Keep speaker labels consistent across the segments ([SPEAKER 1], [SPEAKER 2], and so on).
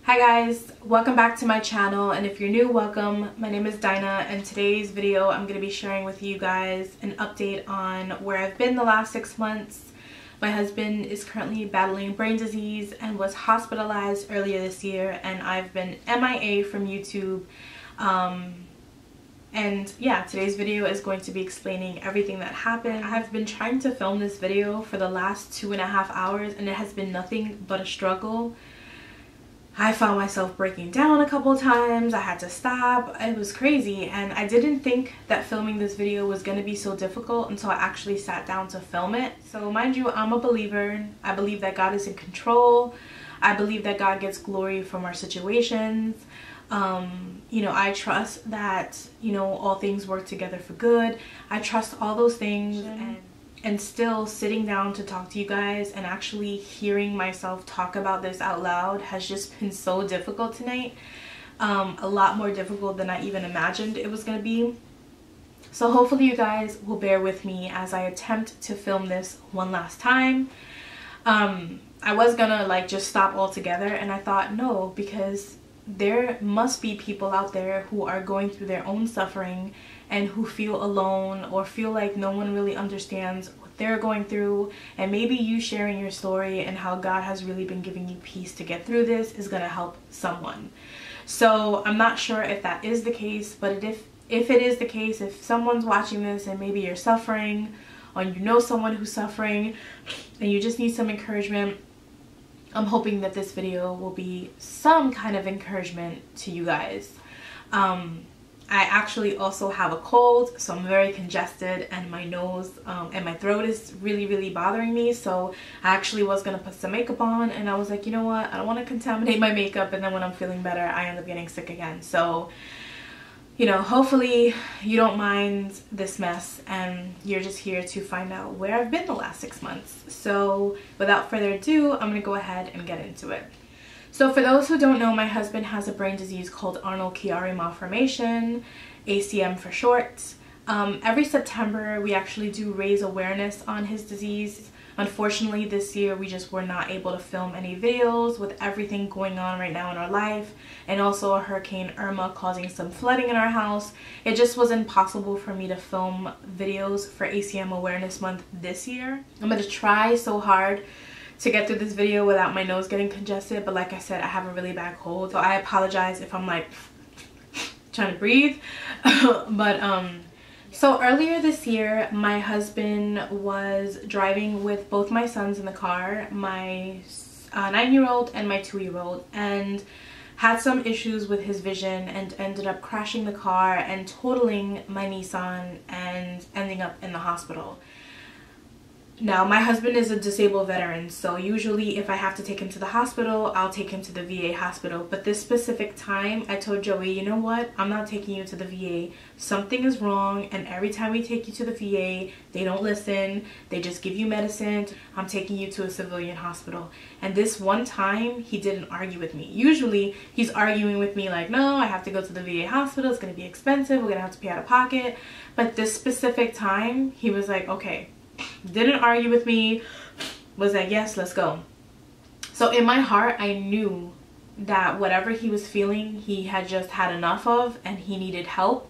[SPEAKER 1] Hi guys, welcome back to my channel, and if you're new, welcome. My name is Dinah, and today's video I'm going to be sharing with you guys an update on where I've been the last 6 months. My husband is currently battling brain disease and was hospitalized earlier this year, and I've been MIA from YouTube. And yeah, today's video is going to be explaining everything that happened. I've been trying to film this video for the last 2.5 hours, and it has been nothing but a struggle. I found myself breaking down a couple times. I had to stop. It was crazy, and I didn't think that filming this video was going to be so difficult until I actually sat down to film it. So mind you, I'm a believer. I believe that God is in control. I believe that God gets glory from our situations. I trust that, all things work together for good. I trust all those things, and still sitting down to talk to you guys and actually hearing myself talk about this out loud has just been so difficult tonight. A lot more difficult than I even imagined it was going to be. So hopefully you guys will bear with me as I attempt to film this one last time. I was gonna just stop altogether, and I thought no, because there must be people out there who are going through their own suffering and who feel alone or feel like no one really understands what they're going through, and maybe you sharing your story and how God has really been giving you peace to get through this is going to help someone. So I'm not sure if that is the case, but if it is the case, if someone's watching this and maybe you're suffering, or you know someone who's suffering and you just need some encouragement, I'm hoping that this video will be some kind of encouragement to you guys. I actually also have a cold, so I'm very congested, and my nose and my throat is really bothering me. So I actually was going to put some makeup on, and I was like, you know what, I don't want to contaminate my makeup, and then when I'm feeling better I end up getting sick again. So hopefully you don't mind this mess, and you're just here to find out where I've been the last 6 months. So without further ado, I'm going to go ahead and get into it. So for those who don't know, my husband has a brain disease called Chiari malformation, ACM for short. Every September we actually do raise awareness on his disease. Unfortunately, this year we just were not able to film any videos with everything going on right now in our life, and also Hurricane Irma causing some flooding in our house. It just was impossible for me to film videos for ACM Awareness Month this year. I'm going to try so hard to get through this video without my nose getting congested, but like I said, I have a really bad cold, so I apologize if I'm trying to breathe. So earlier this year, my husband was driving with both my sons in the car, my 9-year-old and my 2-year-old, and had some issues with his vision and ended up crashing the car and totaling my Nissan and ending up in the hospital. Now, my husband is a disabled veteran, so usually if I have to take him to the hospital, I'll take him to the VA hospital. But this specific time, I told Joey, you know what? I'm not taking you to the VA. Something is wrong, and every time we take you to the VA, they don't listen. They just give you medicine. I'm taking you to a civilian hospital. And this one time, he didn't argue with me. Usually, he's arguing with me like, no, I have to go to the VA hospital. It's going to be expensive. We're going to have to pay out of pocket. But this specific time, he was like, okay. Didn't argue with me, was like, yes, let's go. So in my heart, I knew that whatever he was feeling, he had just had enough of, and he needed help,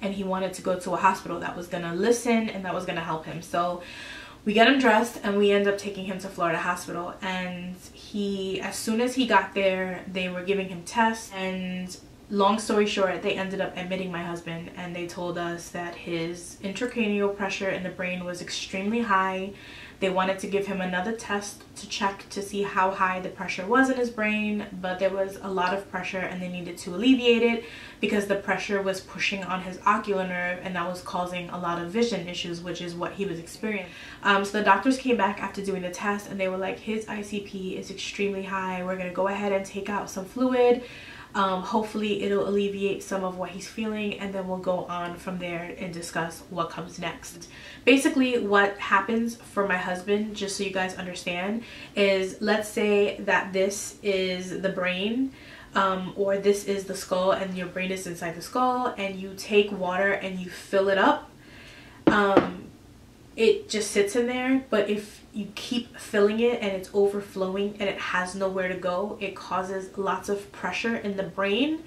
[SPEAKER 1] and he wanted to go to a hospital that was gonna listen and that was gonna help him. So we get him dressed and we end up taking him to Florida Hospital, and as soon as he got there, they were giving him tests, and long story short, they ended up admitting my husband, and they told us that his intracranial pressure in the brain was extremely high. They wanted to give him another test to check to see how high the pressure was in his brain, but there was a lot of pressure and they needed to alleviate it because the pressure was pushing on his ocular nerve, and that was causing a lot of vision issues, which is what he was experiencing. So the doctors came back after doing the test, and they were like, his ICP is extremely high. We're going to go ahead and take out some fluid. Hopefully it'll alleviate some of what he's feeling, and then we'll go on from there and discuss what comes next. Basically, what happens for my husband, just so you guys understand, is let's say that this is the brain, or this is the skull, and your brain is inside the skull, and you take water and you fill it up. It just sits in there, but if you keep filling it and it's overflowing and it has nowhere to go, it causes lots of pressure in the brain,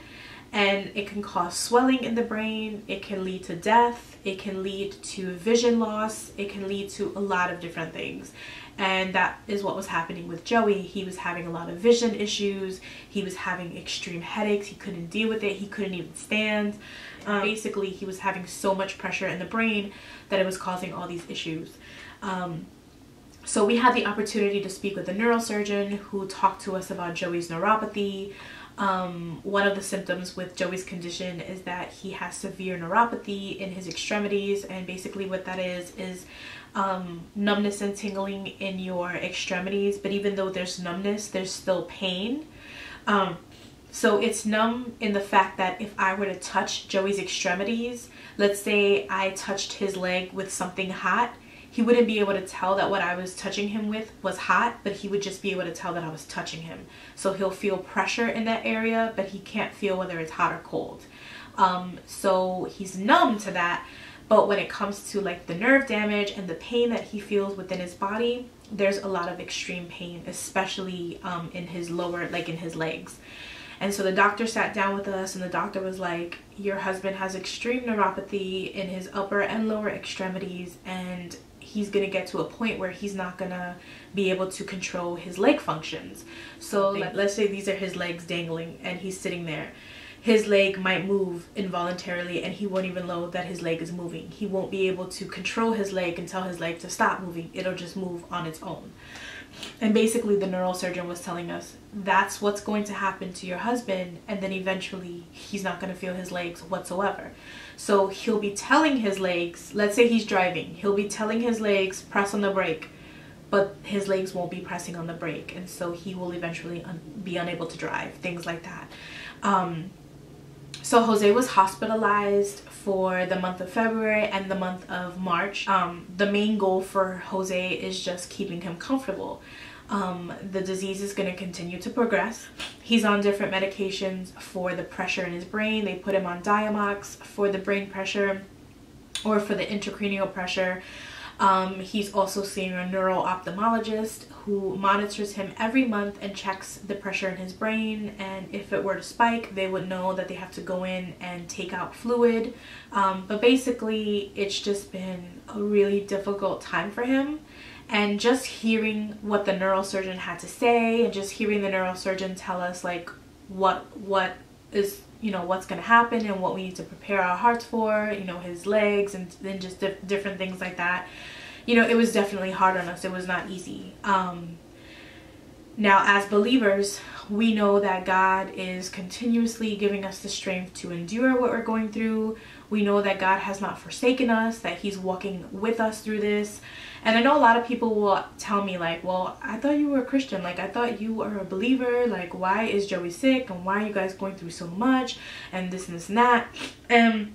[SPEAKER 1] and it can cause swelling in the brain. It can lead to death. It can lead to vision loss. It can lead to a lot of different things. And that is what was happening with Joey. He was having a lot of vision issues. He was having extreme headaches. He couldn't deal with it. He couldn't even stand. Basically, he was having so much pressure in the brain that it was causing all these issues. So we had the opportunity to speak with a neurosurgeon who talked to us about Joey's neuropathy. One of the symptoms with Joey's condition is that he has severe neuropathy in his extremities, and basically what that is numbness and tingling in your extremities, but even though there's numbness, there's still pain. So it's numb in the fact that if I were to touch Joey's extremities, let's say I touched his leg with something hot, he wouldn't be able to tell that what I was touching him with was hot, but he would just be able to tell that I was touching him. So he'll feel pressure in that area, but he can't feel whether it's hot or cold. So he's numb to that. But when it comes to like the nerve damage and the pain that he feels within his body, there's a lot of extreme pain, especially in his lower, like in his legs. And so the doctor sat down with us, and the doctor was like, your husband has extreme neuropathy in his upper and lower extremities, and he's gonna get to a point where he's not gonna be able to control his leg functions. So let's say these are his legs dangling and he's sitting there. His leg might move involuntarily and he won't even know that his leg is moving. He won't be able to control his leg and tell his leg to stop moving. It'll just move on its own. And basically the neurosurgeon was telling us that's what's going to happen to your husband, and then eventually he's not going to feel his legs whatsoever. So he'll be telling his legs, let's say he's driving, he'll be telling his legs press on the brake, but his legs won't be pressing on the brake, and so he will eventually be unable to drive, things like that. So Jose was hospitalized for the month of February and the month of March. The main goal for Jose is just keeping him comfortable. The disease is going to continue to progress. He's on different medications for the pressure in his brain. They put him on Diamox for the brain pressure or for the intracranial pressure. He's also seeing a neuro-ophthalmologist who monitors him every month and checks the pressure in his brain, and if it were to spike, they would know that they have to go in and take out fluid. But basically it's just been a really difficult time for him, and just hearing what the neurosurgeon had to say and just hearing the neurosurgeon tell us like what is, you know, what's going to happen and what we need to prepare our hearts for, you know, his legs and then just different things like that. You know, it was definitely hard on us. It was not easy. Now, as believers, we know that God is continuously giving us the strength to endure what we're going through. We know that God has not forsaken us, that He's walking with us through this. And I know a lot of people will tell me like, well, I thought you were a Christian. Like, I thought you were a believer. Like, why is Joey sick? And why are you guys going through so much? And this and this and that. And,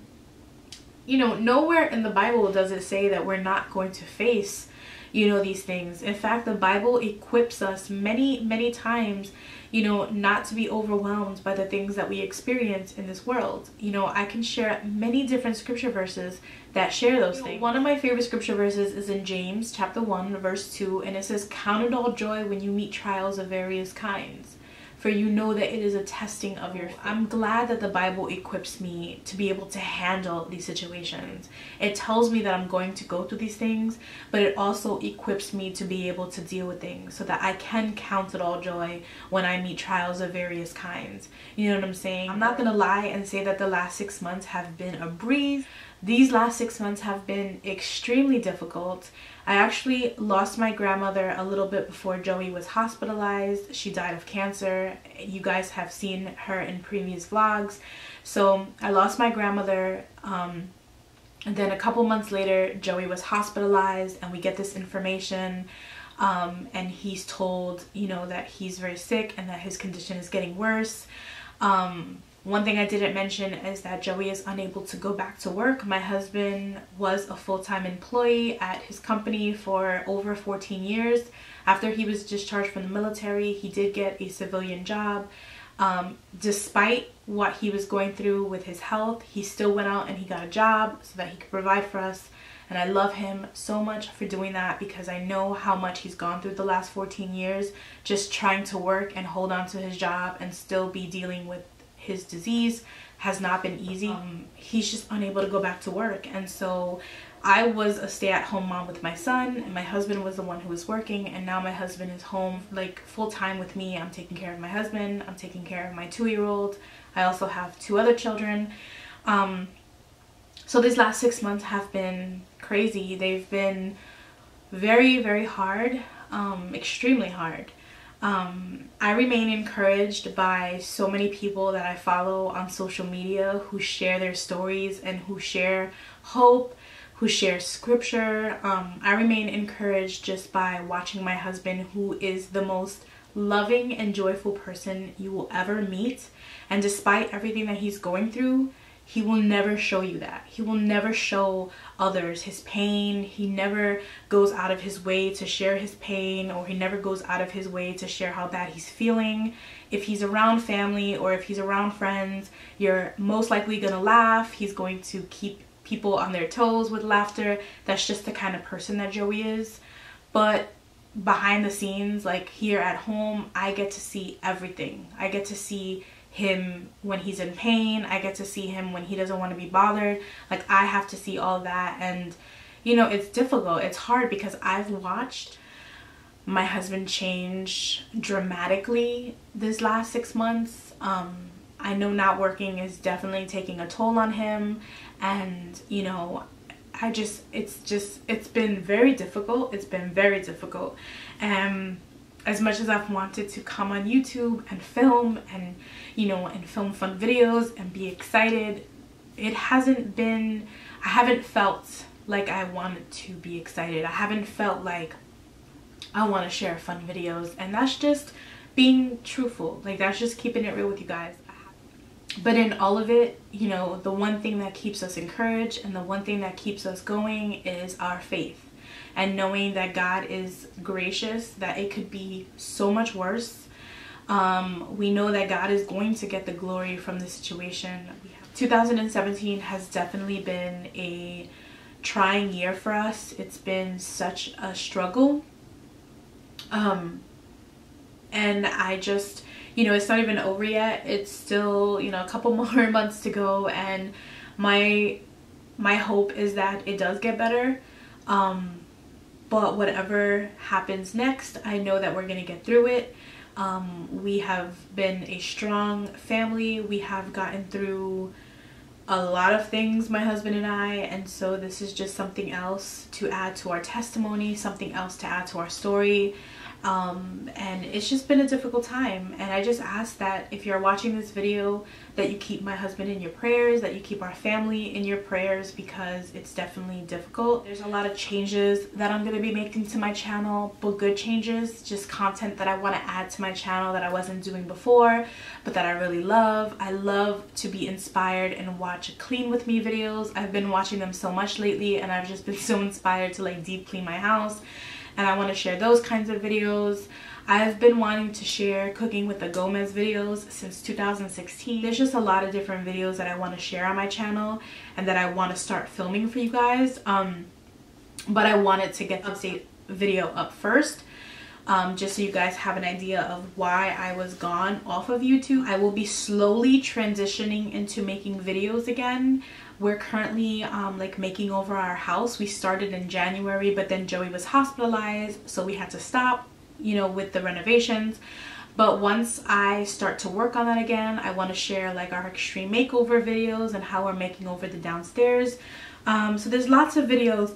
[SPEAKER 1] you know, nowhere in the Bible does it say that we're not going to face, you know, these things. In fact, the Bible equips us many times, you know, not to be overwhelmed by the things that we experience in this world. You know, I can share many different scripture verses that share those things. One of my favorite scripture verses is in James chapter 1 verse 2, and it says, "Count it all joy when you meet trials of various kinds, for you know that it is a testing of your faith." I'm glad that the Bible equips me to be able to handle these situations. It tells me that I'm going to go through these things, but it also equips me to be able to deal with things so that I can count it all joy when I meet trials of various kinds. You know what I'm saying? I'm not gonna lie and say that the last 6 months have been a breeze. These last 6 months have been extremely difficult. I actually lost my grandmother a little bit before Joey was hospitalized. She died of cancer. You guys have seen her in previous vlogs. So I lost my grandmother, and then a couple months later Joey was hospitalized, and we get this information, and he's told, you know, that he's very sick and that his condition is getting worse. One thing I didn't mention is that Joey is unable to go back to work. My husband was a full-time employee at his company for over 14 years. After he was discharged from the military, he did get a civilian job. Despite what he was going through with his health, he still went out and he got a job so that he could provide for us and I love him so much for doing that, because I know how much he's gone through the last 14 years just trying to work and hold on to his job and still be dealing with his disease. Has not been easy. He's just unable to go back to work, and so I was a stay-at-home mom with my son, and my husband was the one who was working, and now my husband is home like full-time with me. I'm taking care of my husband, I'm taking care of my 2-year-old. I also have 2 other children. So these last 6 months have been crazy. They've been very, very hard, extremely hard. I remain encouraged by so many people that I follow on social media who share their stories and who share hope, who share scripture. I remain encouraged just by watching my husband, who is the most loving and joyful person you will ever meet. And despite everything that he's going through, he will never show you that. He will never show others his pain. He never goes out of his way to share his pain, or he never goes out of his way to share how bad he's feeling. If he's around family or if he's around friends, you're most likely gonna laugh. He's going to keep people on their toes with laughter. That's just the kind of person that Joey is. But behind the scenes, like here at home, I get to see everything. I get to see him when he's in pain. I get to see him when he doesn't want to be bothered. Like, I have to see all that, and you know, it's difficult. It's hard because I've watched my husband change dramatically this last 6 months. I know not working is definitely taking a toll on him, and you know, it's been very difficult. It's been very difficult. As much as I've wanted to come on YouTube and film and, you know, and film fun videos and be excited, it hasn't been, I haven't felt like I wanted to be excited. I haven't felt like I want to share fun videos, and that's just being truthful. Like, that's just keeping it real with you guys. But in all of it, you know, the one thing that keeps us encouraged and the one thing that keeps us going is our faith. And knowing that God is gracious, that it could be so much worse. We know that God is going to get the glory from the situation. 2017 has definitely been a trying year for us. It's been such a struggle. And I just, you know, it's not even over yet. It's still, you know, a couple more months to go, and my hope is that it does get better. But whatever happens next, I know that we're gonna get through it. We have been a strong family. We have gotten through a lot of things, my husband and I, and so this is just something else to add to our testimony, something else to add to our story. And it's just been a difficult time, and I just ask that if you're watching this video, that you keep my husband in your prayers, that you keep our family in your prayers, because it's definitely difficult. There's a lot of changes that I'm going to be making to my channel, but good changes, just content that I want to add to my channel that I wasn't doing before, but that I really love. I love to be inspired and watch clean with me videos. I've been watching them so much lately, and I've just been so inspired to like deep clean my house. And I want to share those kinds of videos. I've been wanting to share cooking with the Gomez videos since 2016. There's just a lot of different videos that I want to share on my channel and that I want to start filming for you guys. But I wanted to get the update video up first, just so you guys have an idea of why I was gone off of YouTube. I will be slowly transitioning into making videos again. We're currently like making over our house. We started in January, but then Joey was hospitalized, so we had to stop, you know, with the renovations. But once I start to work on that again, I want to share like our extreme makeover videos and how we're making over the downstairs. So there's lots of videos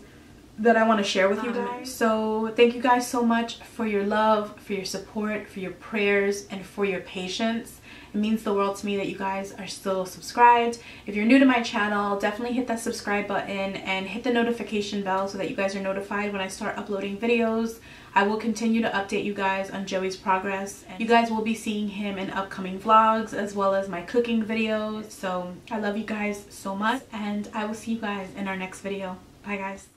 [SPEAKER 1] that I want to share with you guys. So thank you guys so much for your love, for your support, for your prayers, and for your patience. It means the world to me that you guys are still subscribed. If you're new to my channel, definitely hit that subscribe button and hit the notification bell so that you guys are notified when I start uploading videos. I will continue to update you guys on Joey's progress, and you guys will be seeing him in upcoming vlogs as well as my cooking videos. So I love you guys so much, and I will see you guys in our next video. Bye guys.